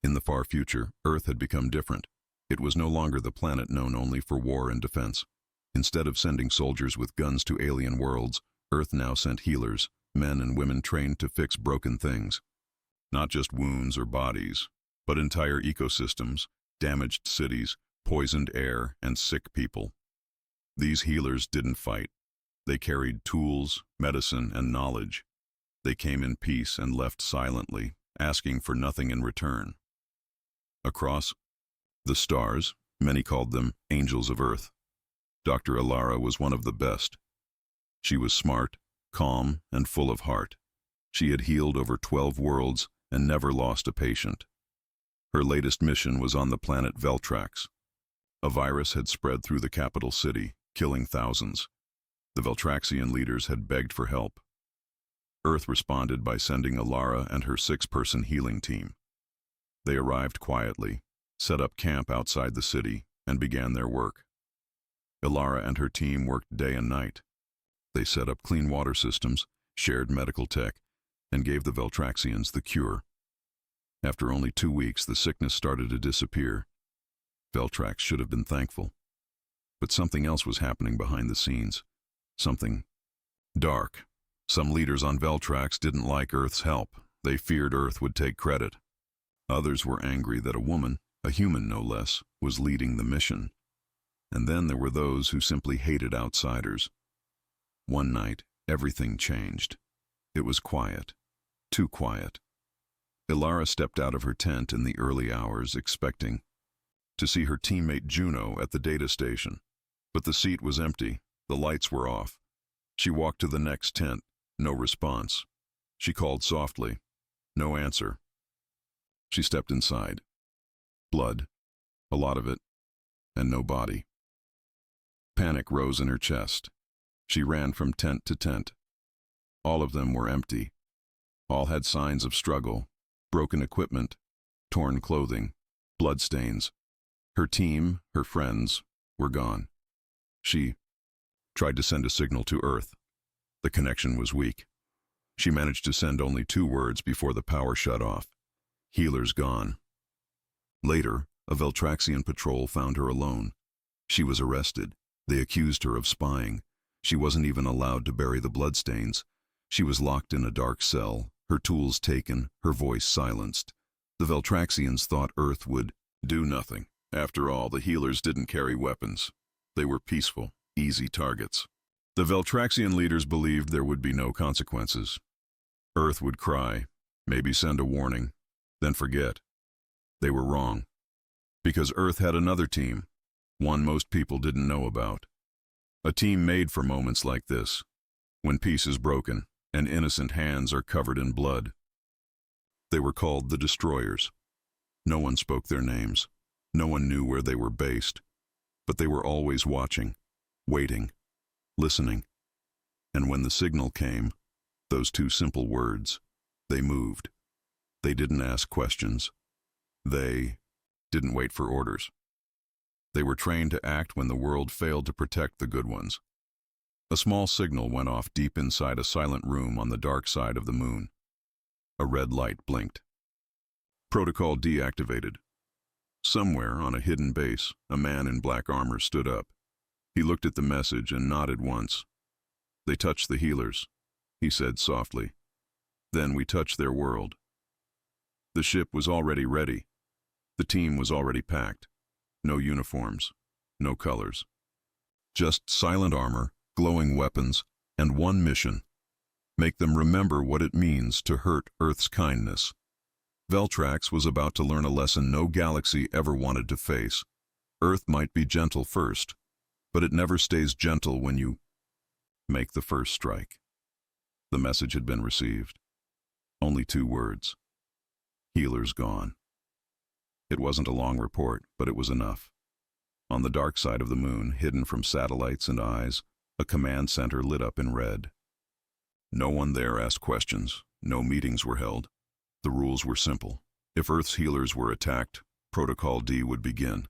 In the far future, Earth had become different. It was no longer the planet known only for war and defense. Instead of sending soldiers with guns to alien worlds, Earth now sent healers, men and women trained to fix broken things. Not just wounds or bodies, but entire ecosystems, damaged cities, poisoned air, and sick people. These healers didn't fight. They carried tools, medicine, and knowledge. They came in peace and left silently, asking for nothing in return. Across the stars, many called them angels of Earth. Dr. Alara was one of the best. She was smart, calm, and full of heart. She had healed over 12 worlds and never lost a patient. Her latest mission was on the planet Veltrax. A virus had spread through the capital city, killing thousands. The Veltraxian leaders had begged for help. Earth responded by sending Alara and her 6-person healing team. They arrived quietly, set up camp outside the city, and began their work. Alara and her team worked day and night. They set up clean water systems, shared medical tech, and gave the Veltraxians the cure. After only 2 weeks, the sickness started to disappear. Veltrax should have been thankful. But something else was happening behind the scenes. Something dark. Some leaders on Veltrax didn't like Earth's help. They feared Earth would take credit. Others were angry that a woman, a human no less, was leading the mission. And then there were those who simply hated outsiders. One night, everything changed. It was quiet. Too quiet. Alara stepped out of her tent in the early hours, expecting to see her teammate Juno at the data station. But the seat was empty. The lights were off. She walked to the next tent. No response. She called softly. No answer. She stepped inside. Blood. A lot of it. And no body. Panic rose in her chest. She ran from tent to tent. All of them were empty. All had signs of struggle. Broken equipment. Torn clothing. Bloodstains. Her team, her friends, were gone. She tried to send a signal to Earth. The connection was weak. She managed to send only 2 words before the power shut off. Healers gone. Later, a Veltraxian patrol found her alone. She was arrested. They accused her of spying. She wasn't even allowed to bury the bloodstains. She was locked in a dark cell, her tools taken, her voice silenced. The Veltraxians thought Earth would do nothing. After all, the healers didn't carry weapons. They were peaceful, easy targets. The Veltraxian leaders believed there would be no consequences. Earth would cry, maybe send a warning, then forget. They were wrong. Because Earth had another team, one most people didn't know about. A team made for moments like this, when peace is broken and innocent hands are covered in blood. They were called the Destroyers. No one spoke their names. No one knew where they were based. But they were always watching, waiting, listening. And when the signal came, those 2 simple words, they moved. They didn't ask questions. They didn't wait for orders. They were trained to act when the world failed to protect the good ones. A small signal went off deep inside a silent room on the dark side of the moon. A red light blinked. Protocol deactivated. Somewhere on a hidden base, a man in black armor stood up. He looked at the message and nodded once. They touched the healers, he said softly. Then we touched their world. The ship was already ready. The team was already packed. No uniforms, no colors. Just silent armor, glowing weapons, and one mission. Make them remember what it means to hurt Earth's kindness. Veltrax was about to learn a lesson no galaxy ever wanted to face. Earth might be gentle first, but it never stays gentle when you make the first strike. The message had been received. Only 2 words. Healers gone. It wasn't a long report, but it was enough. On the dark side of the moon, hidden from satellites and eyes, a command center lit up in red. No one there asked questions. No meetings were held. The rules were simple. If Earth's healers were attacked, Protocol D would begin.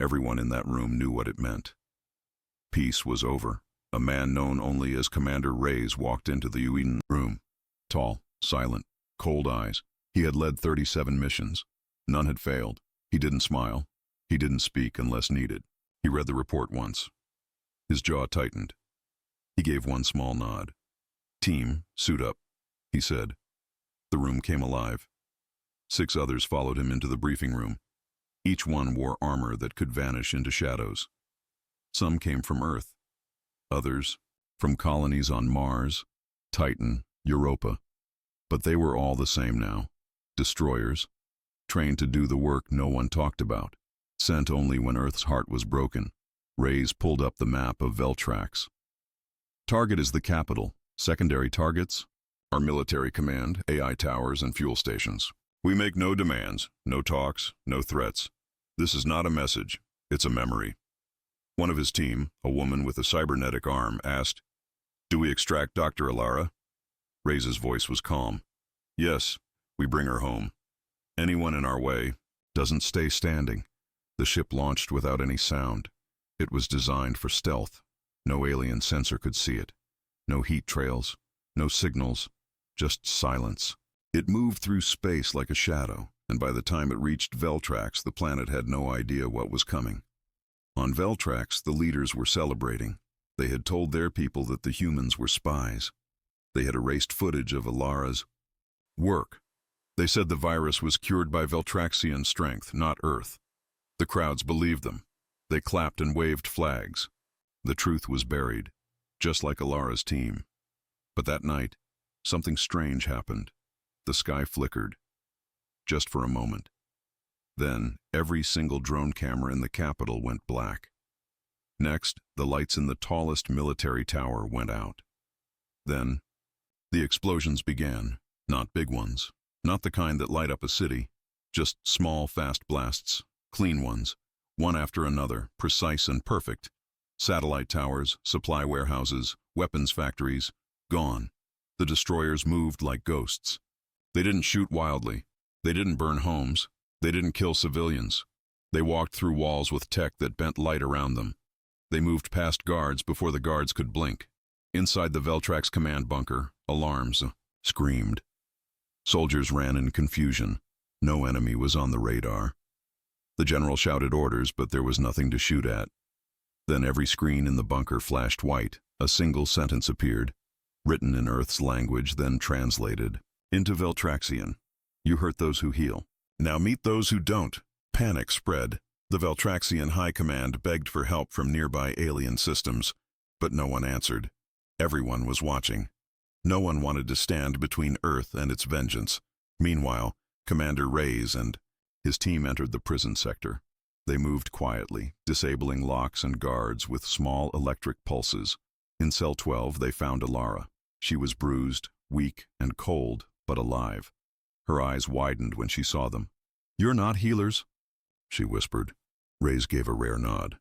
Everyone in that room knew what it meant. Peace was over. A man known only as Commander Reyes walked into the room. Tall, silent, cold eyes. He had led 37 missions. None had failed. He didn't smile. He didn't speak unless needed. He read the report once. His jaw tightened. He gave one small nod. "Team, suit up," he said. The room came alive. 6 others followed him into the briefing room. Each one wore armor that could vanish into shadows. Some came from Earth. Others from colonies on Mars, Titan, Europa. But they were all the same now. Destroyers, trained to do the work no one talked about, sent only when Earth's heart was broken. Reyes pulled up the map of Veltrax. Target is the capital. Secondary targets are military command, AI towers, and fuel stations. We make no demands, no talks, no threats. This is not a message, it's a memory. One of his team, a woman with a cybernetic arm, asked, "Do we extract Dr. Alara?" Reyes' voice was calm. "Yes, we bring her home. Anyone in our way doesn't stay standing." The ship launched without any sound. It was designed for stealth. No alien sensor could see it. No heat trails, no signals, just silence. It moved through space like a shadow, and by the time it reached Veltrax, the planet had no idea what was coming. On Veltrax, the leaders were celebrating. They had told their people that the humans were spies. They had erased footage of Alara's work. They said the virus was cured by Veltraxian strength, not Earth. The crowds believed them. They clapped and waved flags. The truth was buried, just like Alara's team. But that night, something strange happened. The sky flickered, just for a moment. Then, every single drone camera in the capital went black. Next, the lights in the tallest military tower went out. Then, the explosions began, not big ones, not the kind that light up a city, just small, fast blasts, clean ones, one after another, precise and perfect. Satellite towers, supply warehouses, weapons factories, gone. The destroyers moved like ghosts. They didn't shoot wildly. They didn't burn homes. They didn't kill civilians. They walked through walls with tech that bent light around them. They moved past guards before the guards could blink. Inside the Veltrax command bunker, alarms screamed. Soldiers ran in confusion. No enemy was on the radar. The general shouted orders, but there was nothing to shoot at. Then every screen in the bunker flashed white. A single sentence appeared, written in Earth's language, then translated into Veltraxian. "You hurt those who heal. Now meet those who don't." Panic spread. The Veltraxian High Command begged for help from nearby alien systems, but no one answered. Everyone was watching. No one wanted to stand between Earth and its vengeance. Meanwhile, Commander Reyes and his team entered the prison sector. They moved quietly, disabling locks and guards with small electric pulses. In cell 12, they found Alara. She was bruised, weak, and cold, but alive. Her eyes widened when she saw them. "You're not healers," she whispered. Reyes gave a rare nod.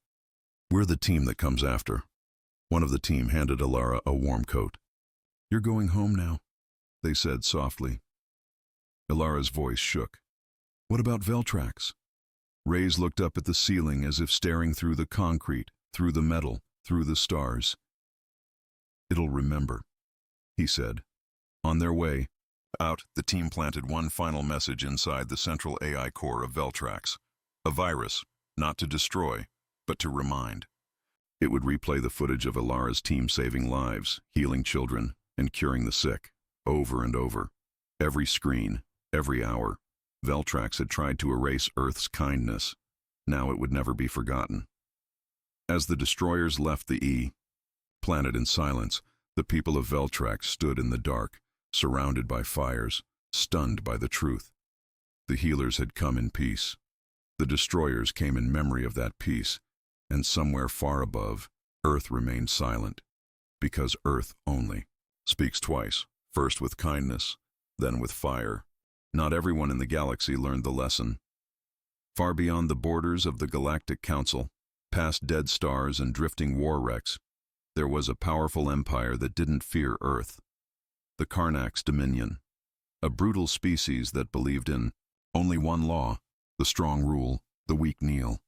"We're the team that comes after." One of the team handed Alara a warm coat. "You're going home now," they said softly. Alara's voice shook. "What about Veltrax?" Reyes looked up at the ceiling as if staring through the concrete, through the metal, through the stars. "It'll remember," he said. On their way out, the team planted one final message inside the central AI core of Veltrax. A virus, not to destroy, but to remind. It would replay the footage of Alara's team saving lives, healing children, and curing the sick, over and over. Every screen, every hour, Veltrax had tried to erase Earth's kindness. Now it would never be forgotten. As the destroyers left the planet in silence, the people of Veltrax stood in the dark, surrounded by fires, stunned by the truth. The healers had come in peace. The destroyers came in memory of that peace, and somewhere far above, Earth remained silent, because Earth only speaks twice, first with kindness, then with fire. Not everyone in the galaxy learned the lesson. Far beyond the borders of the Galactic Council, past dead stars and drifting war wrecks, there was a powerful empire that didn't fear Earth. The Karnak's Dominion, a brutal species that believed in only one law: the strong rule, the weak kneel.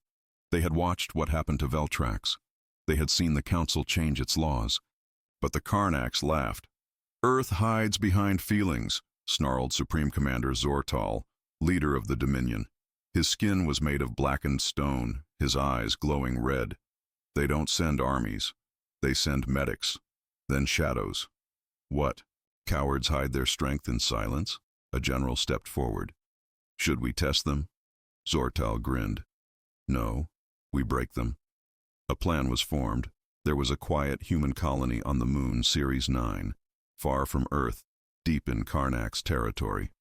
They had watched what happened to Veltrax. They had seen the Council change its laws. But the Karnaks laughed. "Earth hides behind feelings," snarled Supreme Commander Zortal, leader of the Dominion. His skin was made of blackened stone, his eyes glowing red. They don't send armies. They send medics. Then shadows. What? Cowards hide their strength in silence? A general stepped forward. Should we test them? Zortal grinned. No, we break them. A plan was formed. There was a quiet human colony on the moon, Series 9, far from Earth, deep in Karnak's territory.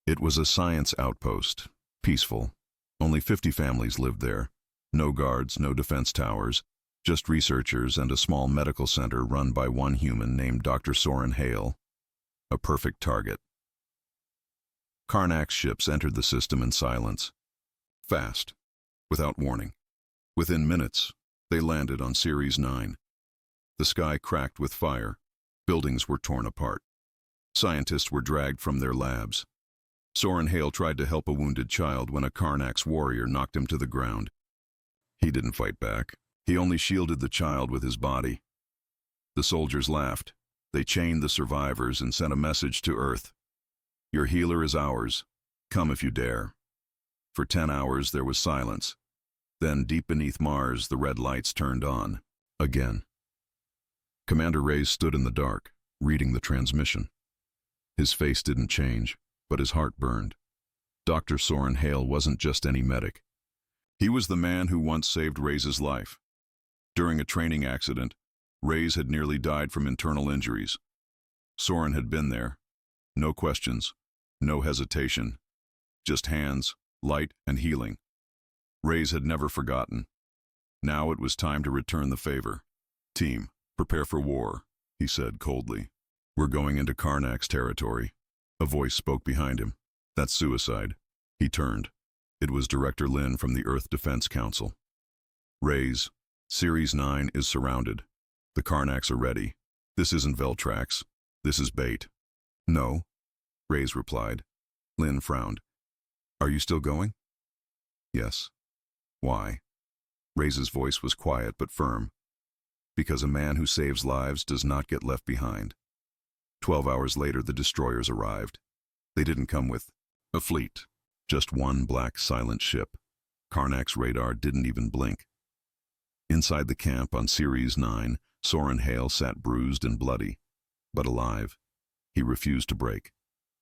It was a science outpost, peaceful. Only 50 families lived there. No guards, no defense towers, just researchers and a small medical center run by one human named Dr. Soren Hale. A perfect target. Karnak's ships entered the system in silence. Fast, without warning. Within minutes, they landed on Series 9. The sky cracked with fire. Buildings were torn apart. Scientists were dragged from their labs. Soren Hale tried to help a wounded child when a Karnak's warrior knocked him to the ground. He didn't fight back. He only shielded the child with his body. The soldiers laughed. They chained the survivors and sent a message to Earth. Your healer is ours. Come if you dare. For 10 hours there was silence. Then, deep beneath Mars, the red lights turned on. Again. Commander Reyes stood in the dark, reading the transmission. His face didn't change, but his heart burned. Dr. Soren Hale wasn't just any medic. He was the man who once saved Reyes' life. During a training accident, Reyes had nearly died from internal injuries. Soren had been there. No questions, no hesitation. Just hands, light, and healing. Reyes had never forgotten. Now it was time to return the favor. Team, prepare for war, he said coldly. We're going into Karnak's territory. A voice spoke behind him. That's suicide. He turned. It was Director Lin from the Earth Defense Council. Reyes, Series 9 is surrounded. The Karnaks are ready. This isn't Veltrax. This is bait. No, Reyes replied. Lin frowned. Are you still going? Yes. Why? Reyes' voice was quiet but firm. Because a man who saves lives does not get left behind. 12 hours later, the destroyers arrived. They didn't come with a fleet. Just one black, silent ship. Karnak's radar didn't even blink. Inside the camp on Series 9, Soren Hale sat bruised and bloody, but alive. He refused to break.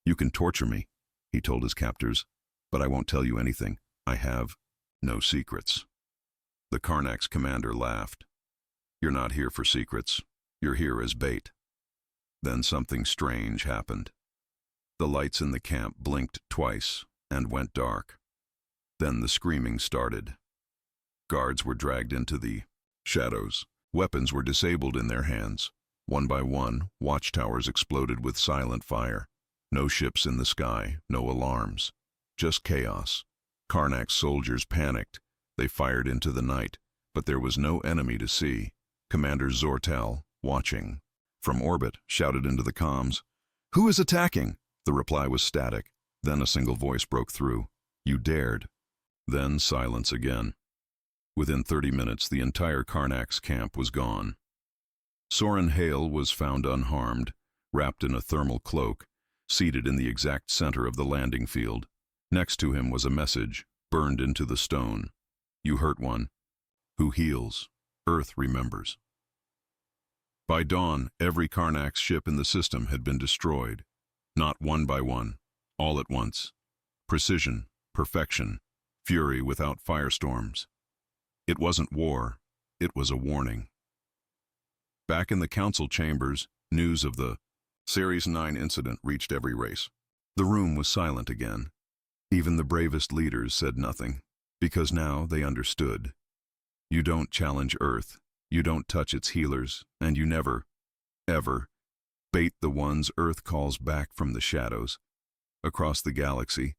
You can torture me, he told his captors, but I won't tell you anything. I have no secrets. The Karnak's commander laughed. You're not here for secrets. You're here as bait. Then something strange happened. The lights in the camp blinked twice and went dark. Then the screaming started. Guards were dragged into the shadows. Weapons were disabled in their hands. One by one, watchtowers exploded with silent fire. No ships in the sky, no alarms. Just chaos. Karnak's soldiers panicked. They fired into the night, but there was no enemy to see. Commander Zortal, watching from orbit, shouted into the comms, "Who is attacking?" The reply was static. Then a single voice broke through. You dared. Then silence again. Within 30 minutes, the entire Karnak's camp was gone. Soren Hale was found unharmed, wrapped in a thermal cloak, seated in the exact center of the landing field. Next to him was a message, burned into the stone. You hurt one. Who heals? Earth remembers. By dawn, every Karnak's ship in the system had been destroyed. Not one by one, all at once. Precision, perfection, fury without firestorms. It wasn't war, it was a warning. Back in the council chambers, news of the Series 9 incident reached every race. The room was silent again. Even the bravest leaders said nothing, because now they understood. You don't challenge Earth, you don't touch its healers, and you never, ever, bait the ones Earth calls back from the shadows. Across the galaxy,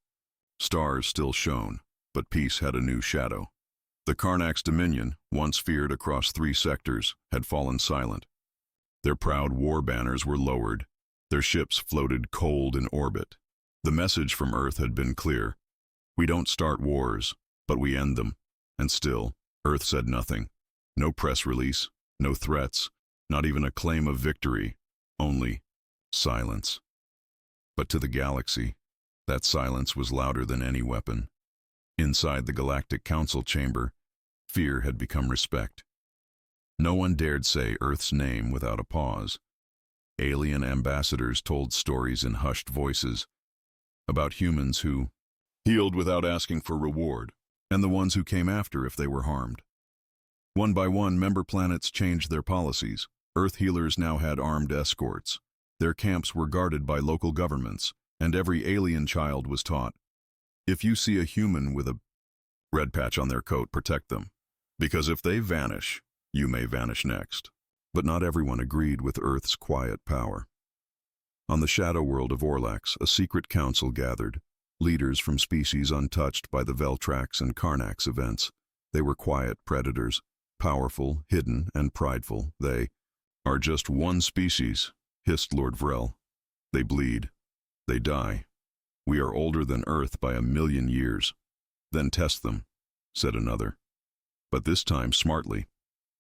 stars still shone, but peace had a new shadow. The Karnak's dominion, once feared across 3 sectors, had fallen silent. Their proud war banners were lowered. Their ships floated cold in orbit. The message from Earth had been clear. We don't start wars, but we end them. And still, Earth said nothing. No press release, no threats, not even a claim of victory. Only silence. But to the galaxy, that silence was louder than any weapon. Inside the Galactic Council chamber, fear had become respect. No one dared say Earth's name without a pause. Alien ambassadors told stories in hushed voices about humans who healed without asking for reward, and the ones who came after if they were harmed. One by one, member planets changed their policies. Earth healers now had armed escorts. Their camps were guarded by local governments, and every alien child was taught, if you see a human with a red patch on their coat, protect them. Because if they vanish, you may vanish next. But not everyone agreed with Earth's quiet power. On the shadow world of Orlax, a secret council gathered, leaders from species untouched by the Veltrax and Karnax events. They were quiet predators, powerful, hidden, and prideful. They are just one species, hissed Lord Vrel. They bleed. They die. We are older than Earth by 1,000,000 years. Then test them, said another. But this time smartly.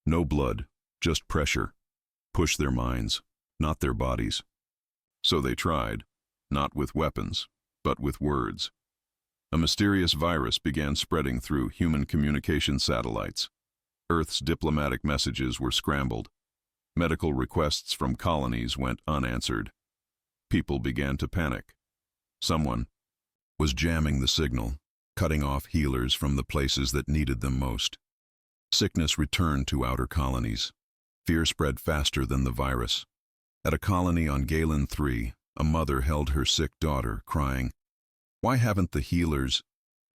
No blood, just pressure. Push their minds, not their bodies. So they tried, not with weapons, but with words. A mysterious virus began spreading through human communication satellites. Earth's diplomatic messages were scrambled. Medical requests from colonies went unanswered. People began to panic. Someone was jamming the signal, cutting off healers from the places that needed them most. Sickness returned to outer colonies. Fear spread faster than the virus. At a colony on Galen 3, a mother held her sick daughter, crying, "Why haven't the healers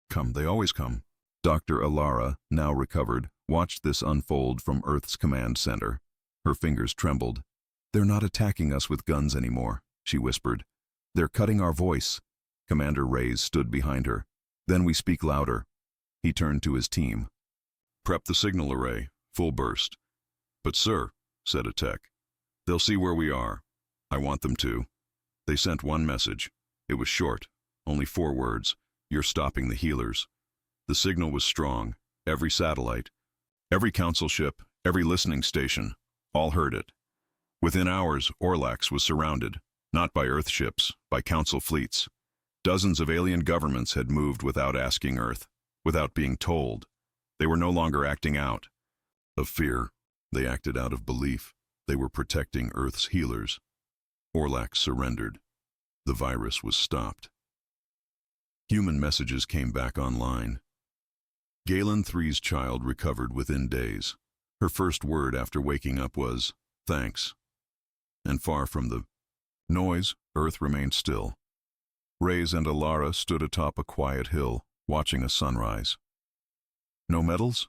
come? They always come." Dr. Alara, now recovered, watched this unfold from Earth's command center. Her fingers trembled. "They're not attacking us with guns anymore," she whispered. "They're cutting our voice." Commander Reyes stood behind her. "Then we speak louder." He turned to his team. "Prep the signal array, full burst." "But sir," said a tech, "they'll see where we are." "I want them to." They sent one message. It was short, only 4 words. "You're stopping the healers." The signal was strong. Every satellite, every council ship, every listening station, all heard it. Within hours, Orlax was surrounded, not by Earth ships, by council fleets. Dozens of alien governments had moved without asking Earth, without being told. They were no longer acting out of fear. They acted out of belief. They were protecting Earth's healers. Orlax surrendered. The virus was stopped. Human messages came back online. Galen 3's child recovered within days. Her first word after waking up was, "Thanks." And far from the noise, Earth remained still. Reyes and Alara stood atop a quiet hill, watching a sunrise. "No medals?"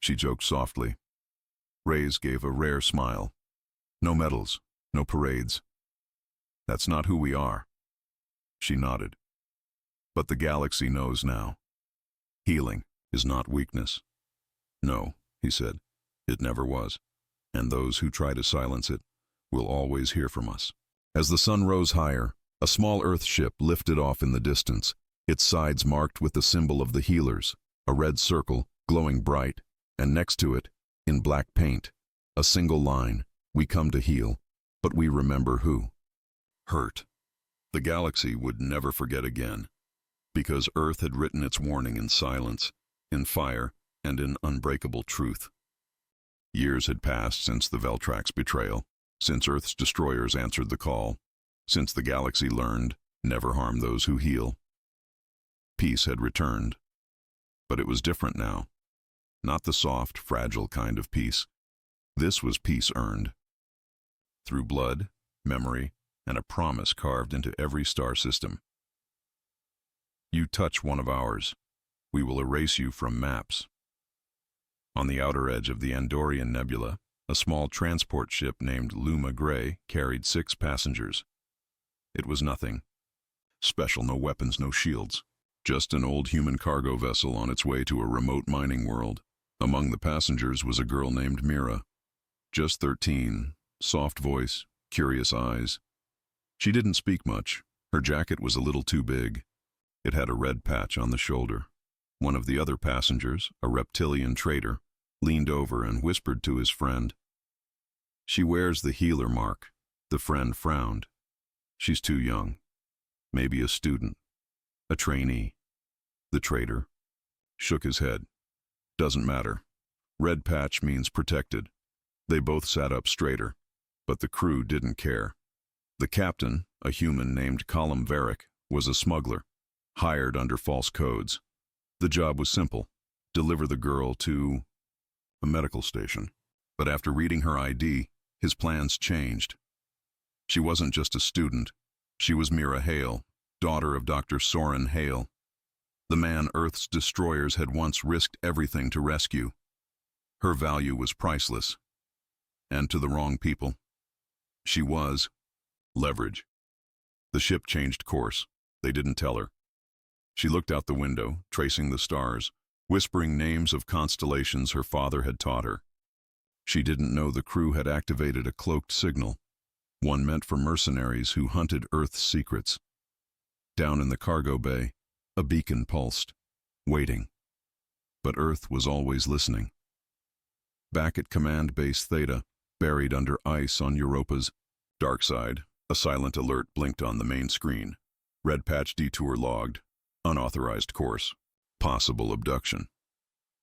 she joked softly. Reyes gave a rare smile. "No medals, no parades. That's not who we are." She nodded. "But the galaxy knows now. Healing is not weakness." "No," he said, "it never was. And those who try to silence it will always hear from us." As the sun rose higher, a small Earth ship lifted off in the distance, its sides marked with the symbol of the healers, a red circle, glowing bright, and next to it, in black paint, a single line, "We come to heal, but we remember who." Hurt. The galaxy would never forget again, because Earth had written its warning in silence, in fire, and in unbreakable truth. Years had passed since the Veltrax betrayal, since Earth's destroyers answered the call, since the galaxy learned, never harm those who heal. Peace had returned. But it was different now. Not the soft, fragile kind of peace. This was peace earned. Through blood, memory, and a promise carved into every star system. "You touch one of ours, we will erase you from maps." On the outer edge of the Andorian Nebula, a small transport ship named Luma Gray carried 6 passengers. It was nothing special, no weapons, no shields. Just an old human cargo vessel on its way to a remote mining world. Among the passengers was a girl named Mira. Just 13, soft voice, curious eyes. She didn't speak much. Her jacket was a little too big. It had a red patch on the shoulder. One of the other passengers, a reptilian trader, leaned over and whispered to his friend. "She wears the healer mark." The friend frowned. "She's too young. Maybe a student. A trainee." The trader. shook his head. Doesn't matter. Red patch means protected. They both sat up straighter, but the crew didn't care. The captain, a human named Colum Varick, was a smuggler, hired under false codes. The job was simple: deliver the girl to a medical station. But after reading her ID, his plans changed. She wasn't just a student. She was Mira Hale, daughter of Dr. Soren Hale, the man Earth's destroyers had once risked everything to rescue. Her value was priceless. And to the wrong people, she was leverage. The ship changed course. They didn't tell her. She looked out the window, tracing the stars, whispering names of constellations her father had taught her. She didn't know the crew had activated a cloaked signal, one meant for mercenaries who hunted Earth's secrets. Down in the cargo bay, a beacon pulsed, waiting. But Earth was always listening. Back at Command Base Theta, buried under ice on Europa's dark side, a silent alert blinked on the main screen. Red patch detour logged, unauthorized course, possible abduction.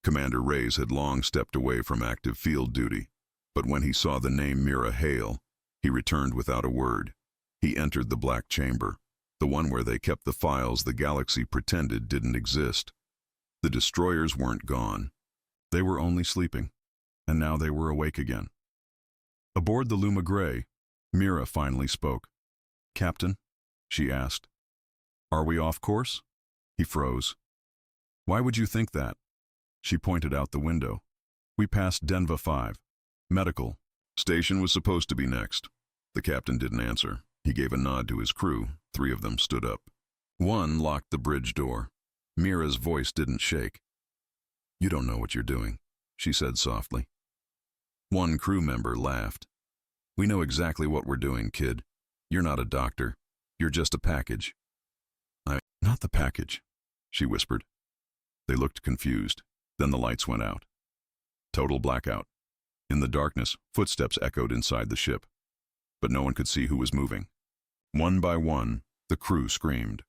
Commander Reyes had long stepped away from active field duty, but when he saw the name Mira Hale, he returned without a word. He entered the black chamber, the one where they kept the files the galaxy pretended didn't exist. The destroyers weren't gone. They were only sleeping, and now they were awake again. Aboard the Luma Gray, Mira finally spoke. "Captain?" she asked. "Are we off course?" He froze. "Why would you think that?" She pointed out the window. "We passed Denva 5. Medical. Station was supposed to be next." The captain didn't answer. He gave a nod to his crew. 3 of them stood up. One locked the bridge door. Mira's voice didn't shake. "You don't know what you're doing," she said softly. One crew member laughed. "We know exactly what we're doing, kid. You're not a doctor. You're just a package." Not the package," she whispered. They looked confused. Then the lights went out. Total blackout. In the darkness, footsteps echoed inside the ship. But no one could see who was moving. One by one, the crew screamed.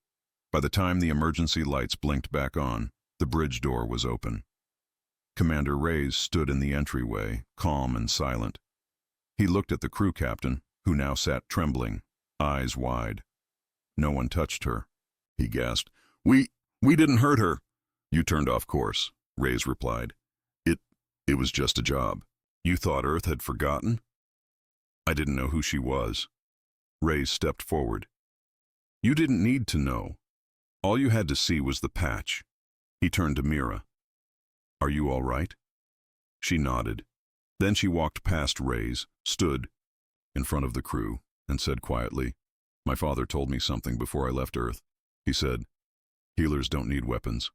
By the time the emergency lights blinked back on, the bridge door was open. Commander Reyes stood in the entryway, calm and silent. He looked at the crew captain, who now sat trembling, eyes wide. No one touched her. He gasped. We didn't hurt her." "You turned off course," Reyes replied. It was just a job. You thought Earth had forgotten?" "I didn't know who she was." Reyes stepped forward. "You didn't need to know. All you had to see was the patch." He turned to Mira. "Are you all right?" She nodded. Then she walked past Reyes, stood in front of the crew, and said quietly, "My father told me something before I left Earth. He said, healers don't need weapons,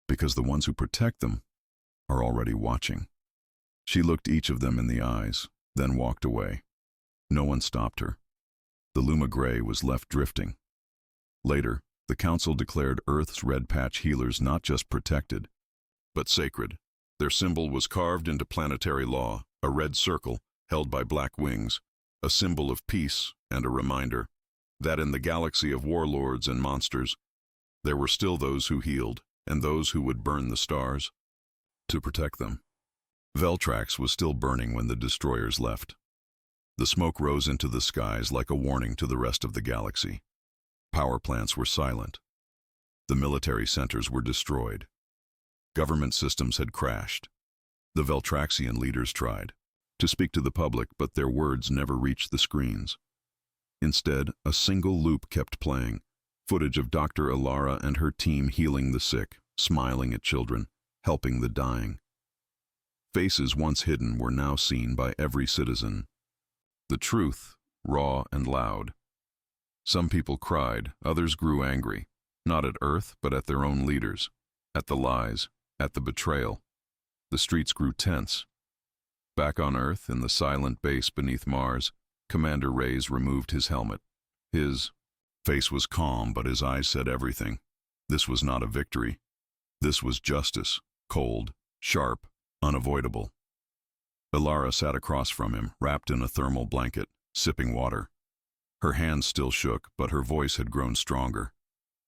because the ones who protect them are already watching." She looked each of them in the eyes, then walked away. No one stopped her. The Luma Gray was left drifting. Later, the Council declared Earth's red patch healers not just protected, but sacred. Their symbol was carved into planetary law, a red circle held by black wings, a symbol of peace and a reminder that in the galaxy of warlords and monsters, there were still those who healed and those who would burn the stars to protect them. Veltrax was still burning when the destroyers left. The smoke rose into the skies like a warning to the rest of the galaxy. Power plants were silent. The military centers were destroyed. Government systems had crashed. The Veltraxian leaders tried to speak to the public, but their words never reached the screens. Instead, a single loop kept playing, footage of Dr. Alara and her team healing the sick, smiling at children, helping the dying. Faces once hidden were now seen by every citizen. The truth, raw and loud. Some people cried, others grew angry, not at Earth, but at their own leaders, at the lies, at the betrayal. The streets grew tense. Back on Earth, in the silent base beneath Mars, Commander Reyes removed his helmet. His face was calm, but his eyes said everything. This was not a victory. This was justice, cold, sharp, unavoidable. Alara sat across from him, wrapped in a thermal blanket, sipping water. Her hands still shook, but her voice had grown stronger.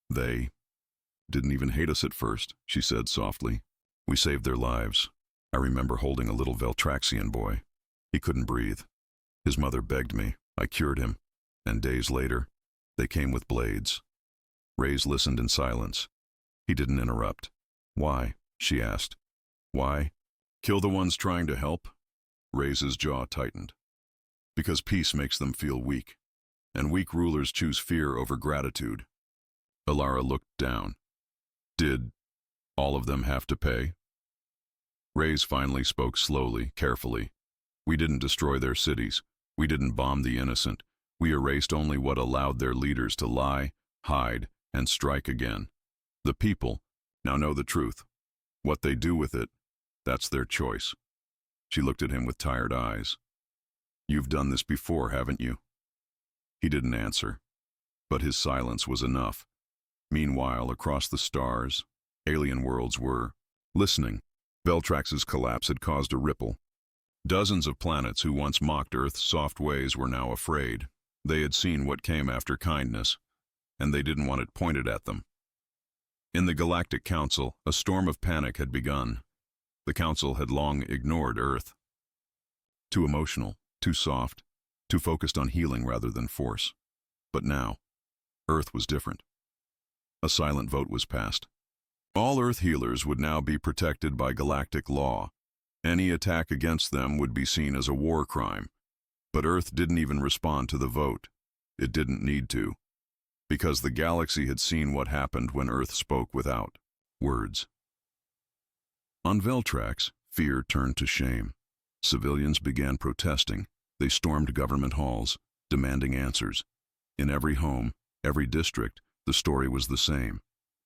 They didn't even hate us at first, she said softly. We saved their lives. I remember holding a little Veltraxian boy. He couldn't breathe. His mother begged me. I cured him. And days later, they came with blades. Reyes listened in silence. He didn't interrupt. Why? She asked. Why? Kill the ones trying to help? Reyes' jaw tightened. Because peace makes them feel weak, and weak rulers choose fear over gratitude. Alara looked down. Did all of them have to pay? Reyes finally spoke slowly, carefully. We didn't destroy their cities. We didn't bomb the innocent. We erased only what allowed their leaders to lie, hide, and strike again. The people now know the truth. What they do with it, that's their choice. She looked at him with tired eyes. You've done this before, haven't you? He didn't answer, but his silence was enough. Meanwhile, across the stars, alien worlds were listening. Veltrax's collapse had caused a ripple. Dozens of planets who once mocked Earth's soft ways were now afraid. They had seen what came after kindness, and they didn't want it pointed at them. In the Galactic Council, a storm of panic had begun. The Council had long ignored Earth. Too emotional, too soft, too focused on healing rather than force. But now, Earth was different. A silent vote was passed. All Earth healers would now be protected by galactic law. Any attack against them would be seen as a war crime. But Earth didn't even respond to the vote. It didn't need to, because the galaxy had seen what happened when Earth spoke without words. On Veltrax, fear turned to shame. Civilians began protesting. They stormed government halls, demanding answers. In every home, every district, the story was the same.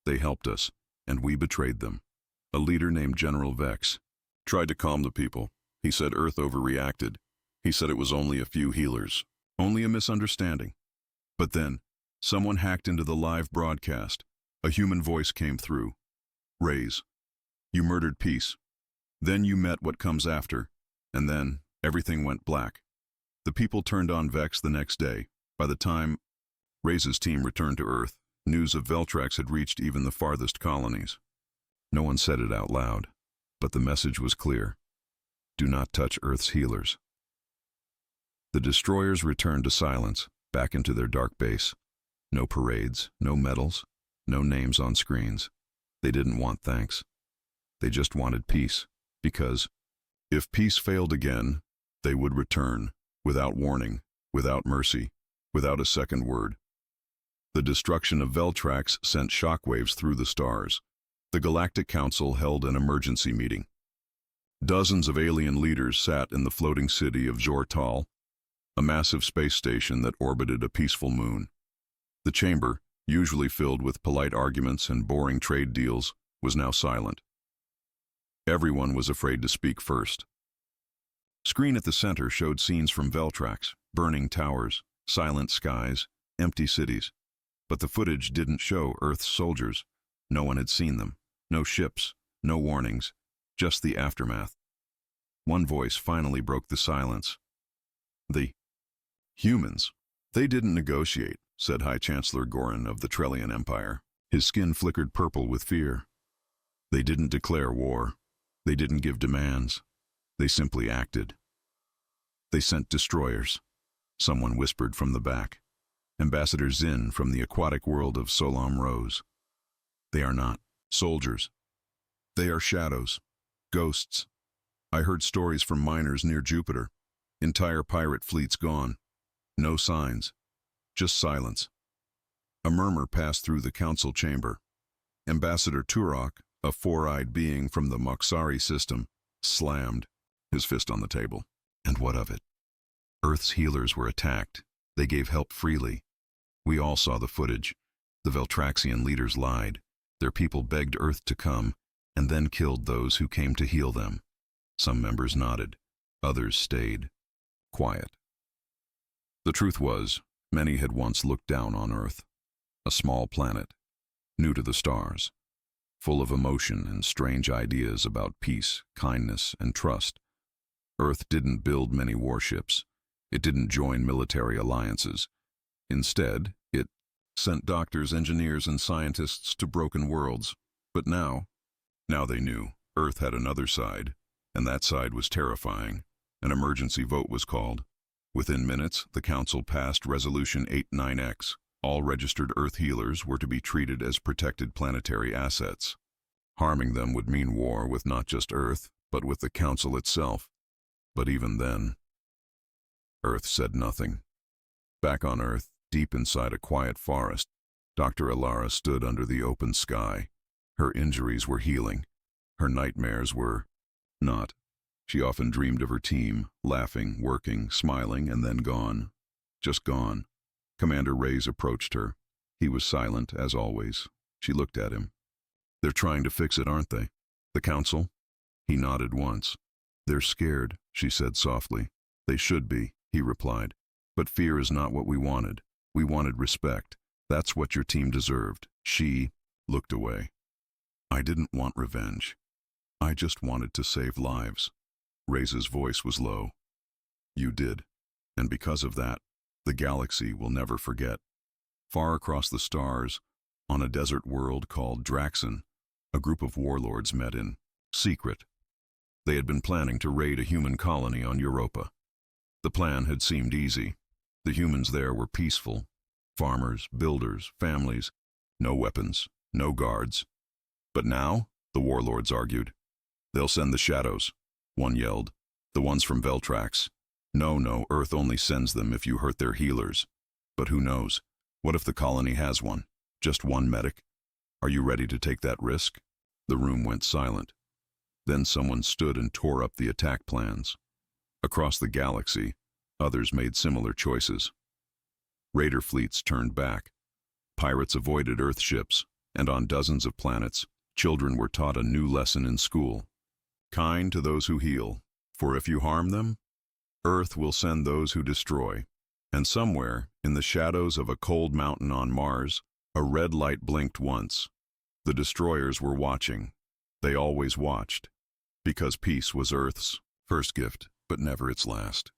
They helped us, and we betrayed them. A leader named General Vex tried to calm the people. He said Earth overreacted. He said it was only a few healers, only a misunderstanding. But then, someone hacked into the live broadcast. A human voice came through. Reyes, you murdered peace. Then you met what comes after, and then everything went black. The people turned on Vex the next day. By the time Reyes' team returned to Earth, news of Veltrax had reached even the farthest colonies. No one said it out loud, but the message was clear. Do not touch Earth's healers. The destroyers returned to silence, back into their dark base. No parades, no medals, no names on screens. They didn't want thanks. They just wanted peace, because if peace failed again, they would return, without warning, without mercy, without a second word. The destruction of Veltrax sent shockwaves through the stars. The Galactic Council held an emergency meeting. Dozens of alien leaders sat in the floating city of Jortal, a massive space station that orbited a peaceful moon. The chamber, usually filled with polite arguments and boring trade deals, was now silent. Everyone was afraid to speak first. Screen at the center showed scenes from Veltrax, burning towers, silent skies, empty cities. But the footage didn't show Earth's soldiers. No one had seen them. No ships, no warnings, just the aftermath. One voice finally broke the silence. The humans. They didn't negotiate, said High Chancellor Goran of the Trellian Empire. His skin flickered purple with fear. They didn't declare war. They didn't give demands. They simply acted. They sent destroyers. Someone whispered from the back. Ambassador Zinn from the aquatic world of Solam rose. They are not soldiers. They are shadows, ghosts. I heard stories from miners near Jupiter. Entire pirate fleets gone. No signs. Just silence. A murmur passed through the council chamber. Ambassador Turok, a four-eyed being from the Moxari system, slammed his fist on the table. And what of it? Earth's healers were attacked. They gave help freely. We all saw the footage. The Veltraxian leaders lied. Their people begged Earth to come, and then killed those who came to heal them. Some members nodded. Others stayed quiet. The truth was, many had once looked down on Earth, a small planet, new to the stars, full of emotion and strange ideas about peace, kindness, and trust. Earth didn't build many warships. It didn't join military alliances. Instead, it sent doctors, engineers, and scientists to broken worlds. But now they knew Earth had another side, and that side was terrifying. An emergency vote was called. Within minutes, the Council passed Resolution 89X. All registered Earth healers were to be treated as protected planetary assets. Harming them would mean war with not just Earth, but with the Council itself. But even then, Earth said nothing. Back on Earth, deep inside a quiet forest, Dr. Alara stood under the open sky. Her injuries were healing. Her nightmares were not. She often dreamed of her team, laughing, working, smiling, and then gone. Just gone. Commander Reyes approached her. He was silent, as always. She looked at him. "They're trying to fix it, aren't they? The Council?" He nodded once. "They're scared," she said softly. "They should be," he replied. "But fear is not what we wanted. We wanted respect. That's what your team deserved." She looked away. "I didn't want revenge. I just wanted to save lives." Reyes' voice was low. "You did. And because of that, the galaxy will never forget." Far across the stars, on a desert world called Draxon, a group of warlords met in secret. They had been planning to raid a human colony on Europa. The plan had seemed easy. The humans there were peaceful. Farmers, builders, families. No weapons, no guards. But now, the warlords argued, "They'll send the shadows," one yelled. "The ones from Veltrax. No, Earth only sends them if you hurt their healers." "But who knows? What if the colony has one? Just one medic? Are you ready to take that risk?" The room went silent. Then someone stood and tore up the attack plans. Across the galaxy, others made similar choices. Raider fleets turned back. Pirates avoided Earth ships, and on dozens of planets, children were taught a new lesson in school. Kind to those who heal, for if you harm them, Earth will send those who destroy. And somewhere, in the shadows of a cold mountain on Mars, a red light blinked once. The destroyers were watching. They always watched. Because peace was Earth's first gift, but never its last.